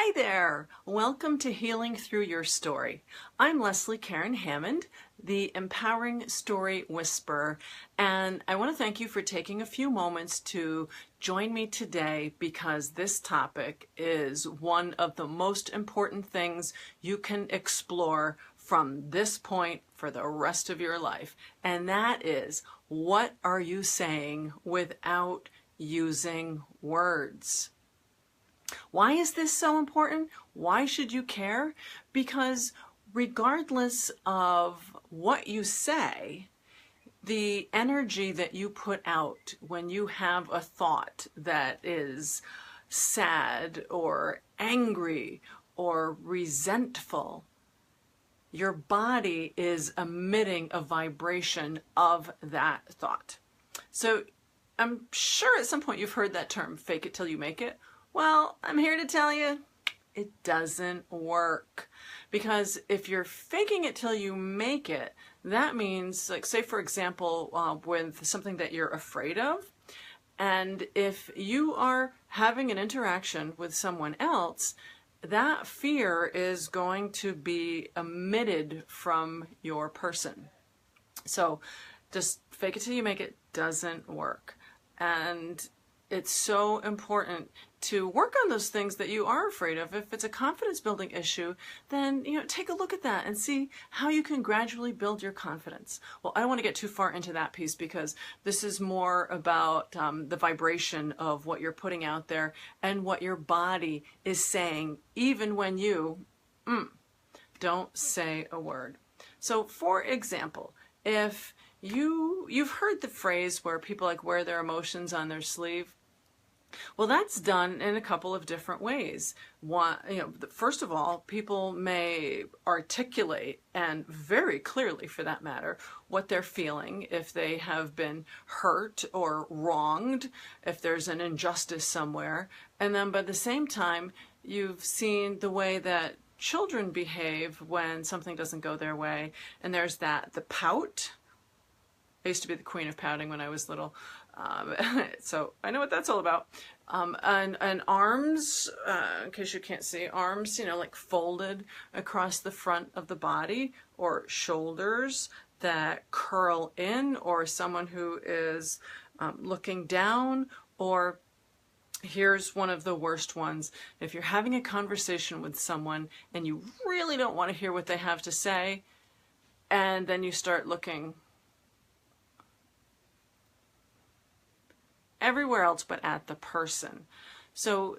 Hi there! Welcome to Healing Through Your Story. I'm Leslie Karen Hammond, the Empowering Story Whisperer, and I want to thank you for taking a few moments to join me today because this topic is one of the most important things you can explore from this point for the rest of your life, and that is, what are you saying without using words? Why is this so important? Why should you care? Because regardless of what you say, the energy that you put out when you have a thought that is sad or angry or resentful, your body is emitting a vibration of that thought. So I'm sure at some point you've heard that term, fake it till you make it. Well, I'm here to tell you, it doesn't work. Because if you're faking it till you make it, that means, like, say for example, with something that you're afraid of, and if you are having an interaction with someone else, that fear is going to be emitted from your person. So just fake it till you make it doesn't work. And it's so important to work on those things that you are afraid of. If it's a confidence building issue, then take a look at that and see how you can gradually build your confidence. Well, I don't want to get too far into that piece because this is more about the vibration of what you're putting out there and what your body is saying, even when you don't say a word. So for example, if you've heard the phrase where people like wear their emotions on their sleeve. Well, that's done in a couple of different ways. One, first of all, people may articulate, and very clearly for that matter, what they're feeling if they have been hurt or wronged, if there's an injustice somewhere. And then by the same time, you've seen the way that children behave when something doesn't go their way. And there's the pout. I used to be the queen of pouting when I was little, so I know what that's all about. And arms, in case you can't see, arms, like folded across the front of the body, or shoulders that curl in, or someone who is looking down, or here's one of the worst ones. If you're having a conversation with someone and you really don't want to hear what they have to say, and then you start looking everywhere else but at the person. So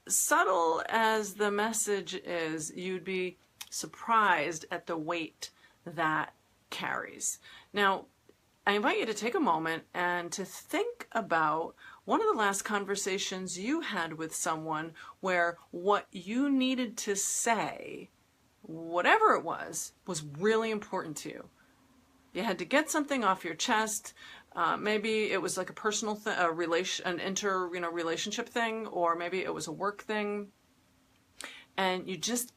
subtle as the message is, you'd be surprised at the weight that carries. Now, I invite you to take a moment and to think about one of the last conversations you had with someone where what you needed to say, whatever it was really important to you. You had to get something off your chest. Maybe it was like a personal relationship thing, or maybe it was a work thing. And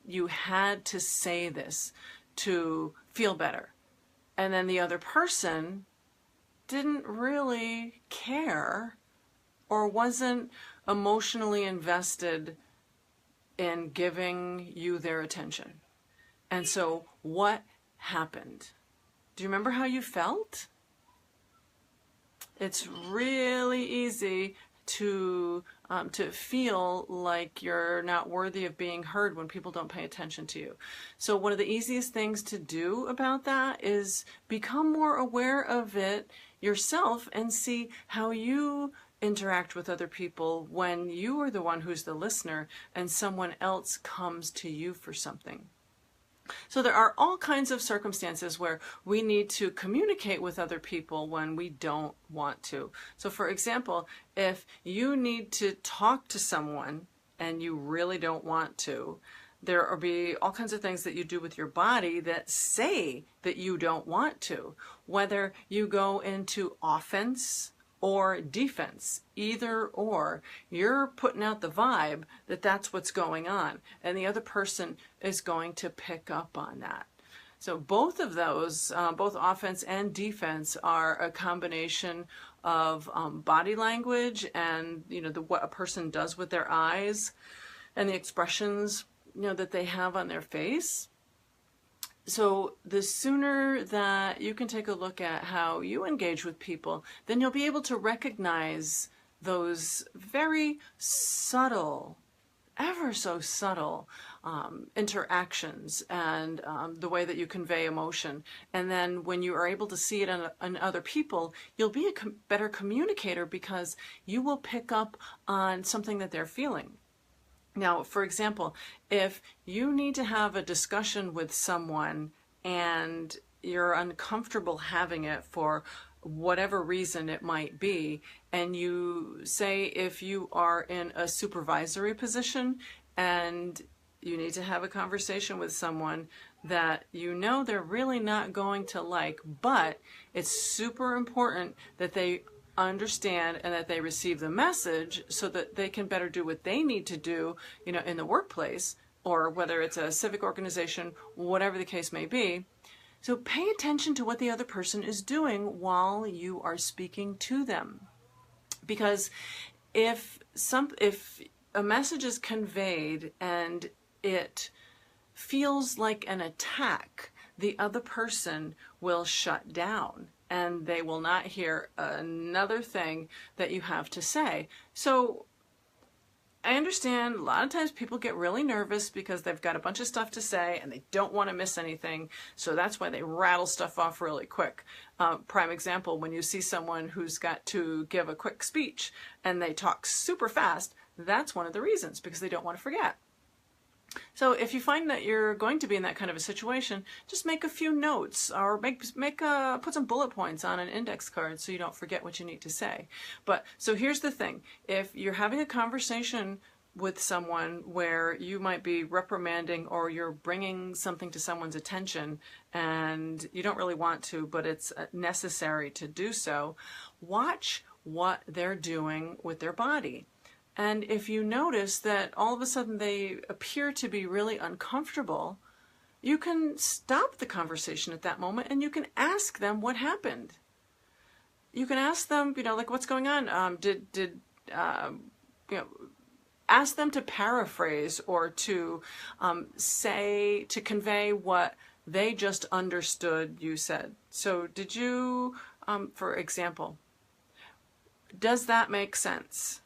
you had to say this to feel better. And then the other person didn't really care or wasn't emotionally invested in giving you their attention. And so what happened? Do you remember how you felt? It's really easy to feel like you're not worthy of being heard when people don't pay attention to you. So one of the easiest things to do about that is become more aware of it yourself and see how you interact with other people when you are the one who's the listener and someone else comes to you for something. So there are all kinds of circumstances where we need to communicate with other people when we don't want to. So for example, if you need to talk to someone and you really don't want to, there will be all kinds of things that you do with your body that say that you don't want to. Whether you go into offense or defense, either or, you're putting out the vibe that that's what's going on, and the other person is going to pick up on that. So both of those, both offense and defense, are a combination of body language and what a person does with their eyes. and the expressions, that they have on their face. So the sooner that you can take a look at how you engage with people, then you'll be able to recognize those very subtle, ever so subtle interactions and the way that you convey emotion. And then when you are able to see it in other people, you'll be a better communicator because you will pick up on something that they're feeling. Now, for example, if you need to have a discussion with someone and you're uncomfortable having it for whatever reason it might be, and you say if you are in a supervisory position and you need to have a conversation with someone that they're really not going to like, but it's super important that they understand and that they receive the message so that they can better do what they need to do, in the workplace, or whether it's a civic organization, whatever the case may be. So pay attention to what the other person is doing while you are speaking to them. Because if a message is conveyed and it feels like an attack, the other person will shut down and they will not hear another thing that you have to say. So I understand a lot of times people get really nervous because they've got a bunch of stuff to say and they don't want to miss anything. So that's why they rattle stuff off really quick. Prime example, when you see someone who's got to give a quick speech and they talk super fast, that's one of the reasons, because they don't want to forget. So if you find that you're going to be in that kind of a situation, just make a few notes or put some bullet points on an index card so you don't forget what you need to say. But so here's the thing. If you're having a conversation with someone where you might be reprimanding or you're bringing something to someone's attention and you don't really want to, but it's necessary to do so, watch what they're doing with their body. And if you notice that all of a sudden they appear to be really uncomfortable, you can stop the conversation at that moment and you can ask them what happened. You can ask them, like, what's going on? Ask them to paraphrase or to to convey what they just understood you said. So did you, for example, does that make sense?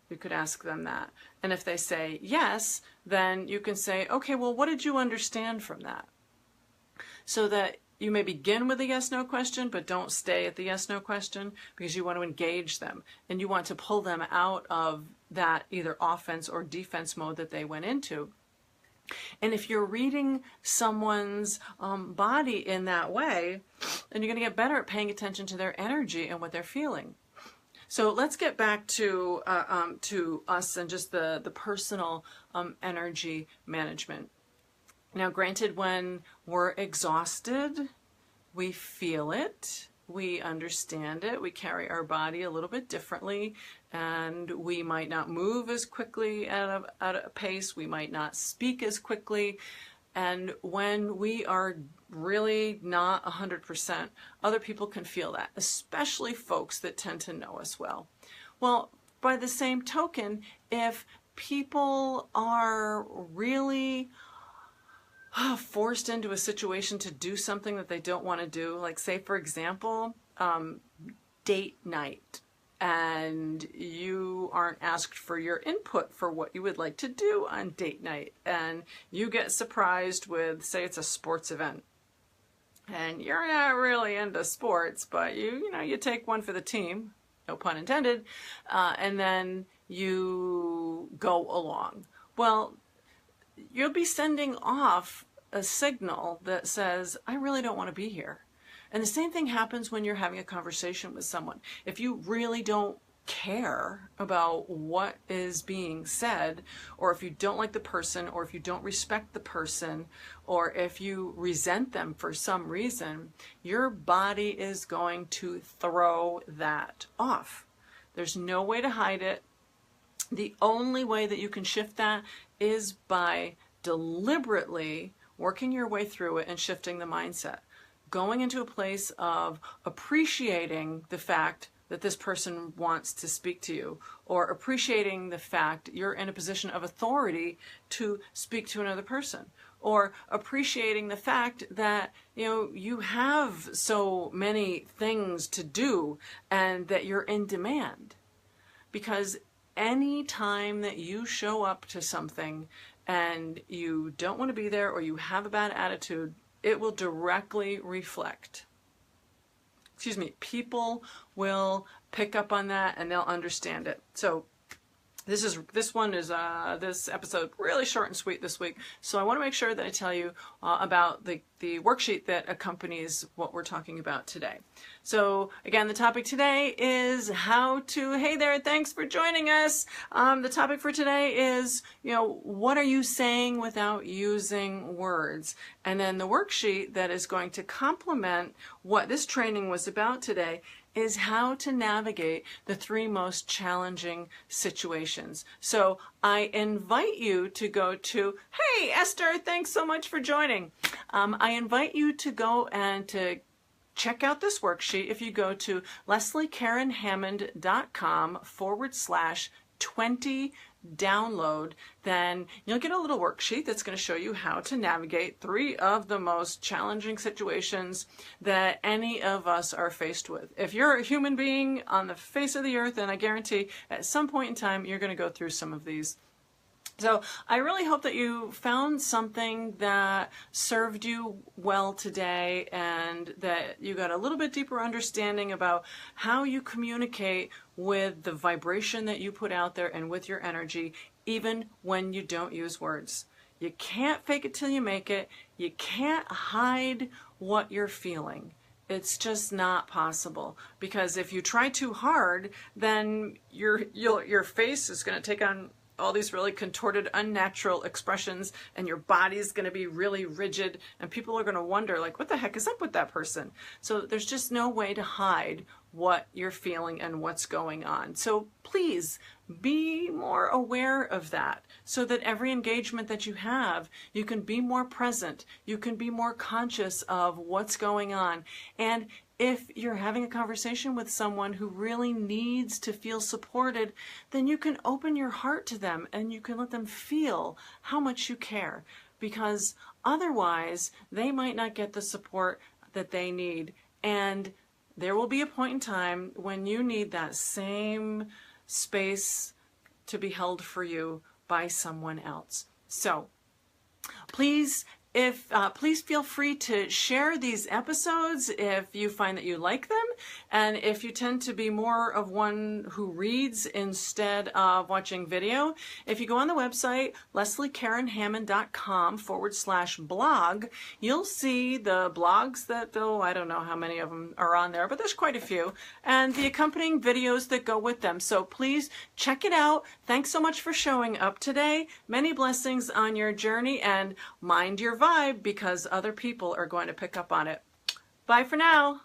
You could ask them that. And if they say yes, then you can say, okay, well, what did you understand from that? So that you may begin with a yes-no question, but don't stay at the yes-no question, because you want to engage them and you want to pull them out of that either offense or defense mode that they went into. And if you're reading someone's body in that way, then you're going to get better at paying attention to their energy and what they're feeling. So let's get back to us and just the personal energy management. Now, granted, when we're exhausted, we feel it, we understand it, we carry our body a little bit differently, and we might not move as quickly at a pace, we might not speak as quickly. And when we are really not 100%, other people can feel that, especially folks that tend to know us well. Well, by the same token, if people are really forced into a situation to do something that they don't want to do, like say, for example, date night, and you aren't asked for your input for what you would like to do on date night, and you get surprised with, say it's a sports event, and you're not really into sports, but you take one for the team, no pun intended, and then you go along. Well, you'll be sending off a signal that says, I really don't want to be here. And the same thing happens when you're having a conversation with someone. If you really don't care about what is being said, or if you don't like the person, or if you don't respect the person, or if you resent them for some reason, your body is going to throw that off. There's no way to hide it. The only way that you can shift that is by deliberately working your way through it and shifting the mindset. Going into a place of appreciating the fact that this person wants to speak to you, or appreciating the fact you're in a position of authority to speak to another person, or appreciating the fact that you have so many things to do and that you're in demand. Because any time that you show up to something and you don't want to be there, or you have a bad attitude, it will directly reflect. People will pick up on that and they'll understand it. So this episode really short and sweet this week. So I want to make sure that I tell you about the worksheet that accompanies what we're talking about today. So again, the topic today is hey there, thanks for joining us. The topic for today is, what are you saying without using words? And then the worksheet that is going to complement what this training was about today is how to navigate the 3 most challenging situations. So I invite you to go to, hey Esther, thanks so much for joining. I invite you to go and to check out this worksheet. If you go to LeslieKarenHammond.com/20 download, then you'll get a little worksheet that's going to show you how to navigate 3 of the most challenging situations that any of us are faced with. If you're a human being on the face of the earth, then I guarantee at some point in time you're going to go through some of these. So I really hope that you found something that served you well today, and that you got a little bit deeper understanding about how you communicate with the vibration that you put out there and with your energy, even when you don't use words. You can't fake it till you make it. You can't hide what you're feeling. It's just not possible, because if you try too hard, then your face is going to take on all these really contorted, unnatural expressions, and your body's going to be really rigid, and people are going to wonder, like, what the heck is up with that person? So there's just no way to hide what you're feeling and what's going on. So please be more aware of that, so that every engagement that you have, you can be more present, you can be more conscious of what's going on. And if you're having a conversation with someone who really needs to feel supported, then you can open your heart to them and you can let them feel how much you care, because otherwise they might not get the support that they need. And there will be a point in time when you need that same space to be held for you by someone else. So please feel free to share these episodes if you find that you like them, and if you tend to be more of one who reads instead of watching video. If you go on the website, LeslieKarenHammond.com/blog, you'll see the blogs that, though I don't know how many of them are on there, but there's quite a few, and the accompanying videos that go with them. So please check it out. Thanks so much for showing up today. Many blessings on your journey, and mind your vibe, because other people are going to pick up on it. Bye for now.